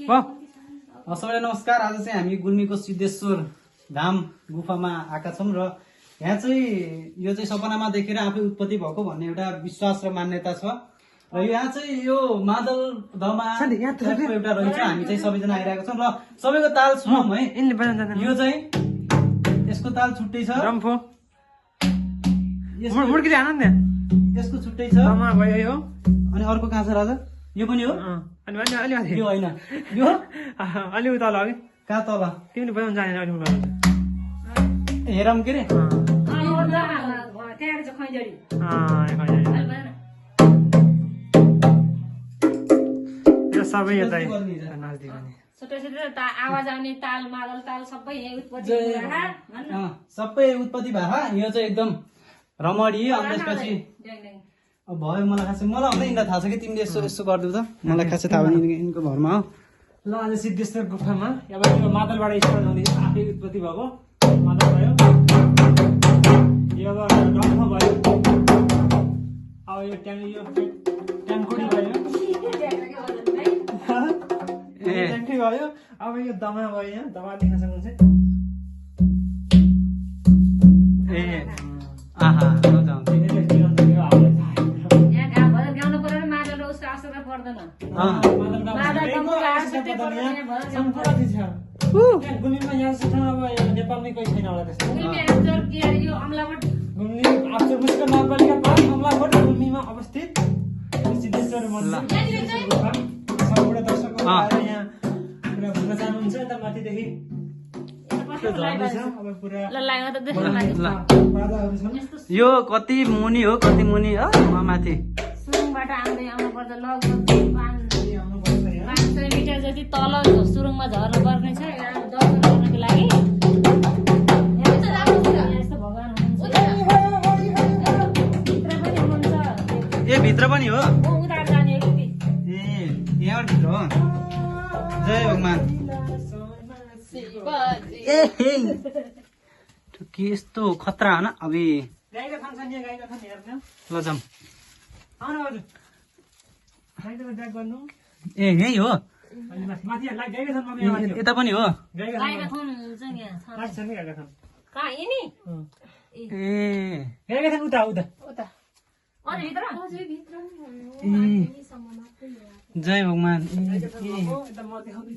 सबैलाई नमस्कार। आज चाहिँ हामी गुल्मीको सिद्धेश्वर धाम गुफामा आएका छौँ र यहाँ चाहिँ यो चाहिँ सपनामा देखेर आफै उत्पत्ति भएको भन्ने एउटा विश्वास र मान्यता छ। र यहाँ चाहिँ यो मादल दमा एउटा रहेछ। हामी चाहिँ सबैजना आइरहेको छौँ र सबैको ताल सुनौँ है। यो चाहिँ यसको ताल छुट्टै छ, यसको छुट्टै छ। अनि अर्को कहाँ छ राजा? यो पनि हो, यो होइन, यो अलि उता लाग्यो। कहाँ तल? तिमीले बजाउनु जाने अलि हेरौँ के रे? सबै यता नजदिक आवाज आउने ताल मादल ताल सबै उत्पत्ति सबै उत्पत्ति भए यो चाहिँ एकदम रमणीय। अनि त्यसपछि भयो मलाई खासै मलाई भन्दा यिनीलाई थाहा छ कि तिमीले यसो यसो गरिदेऊ त, मलाई खासै थाहा भएन यिनको भरमा हो। ल आज सिद्धेश्वर गुफामा अब यो मादलबाट स्टार्ट गर्दैछ। आफै उत्पत्ति भएको मादल भयो, यो अब डम्फ भयो, अब यो ट्याङ्कोडी भयो, ट्याङ्की भयो, अब यो दमा भयो। यहाँ दमा देख्न सक्नुहुन्छ। ए आहा गुल्मीमा यहाँ अब नेपालमै कोही छैन होला त्यस्तो। मुस्को नगरपालिका 5 अमलाकोट गुल्मीमा अवस्थित सिद्धेश्वर मन्दिर गुफा। सबैबाट दर्शकहरू आएर यहाँ पुरा घुम्न जानुहुन्छ। यता माथिदेखि यो कति मुनि हो, कति मुनि हो माथि सुरुङबाट आउनु पर्दा लगभग 500 मिटर जति तल सुरुङमा झर्नु पर्ने छ दर्शन गर्नको लागि। यस्तो भगवान हुनुहुन्छ, ए भित्र पनि हो। उता जाने व्यक्ति ए यहाँ भित्र हो। जय भगवान। ए के यस्तो खतरा होइन अभी। गाईको थान छ नि, गाईको थान हेर्नु ल जाऊँ। आउनु हजुर, गाईको ब्याक गर्नु। ए यही हो, माथि गाईको थान यता पनि हो। गाईको थान हुन्छ नि यहाँ छ नि गाईको थान। कहाँ यिनी? ए गाईको थान उता उता उता अझै भित्र जय भगवान। म देखाउँदैछु।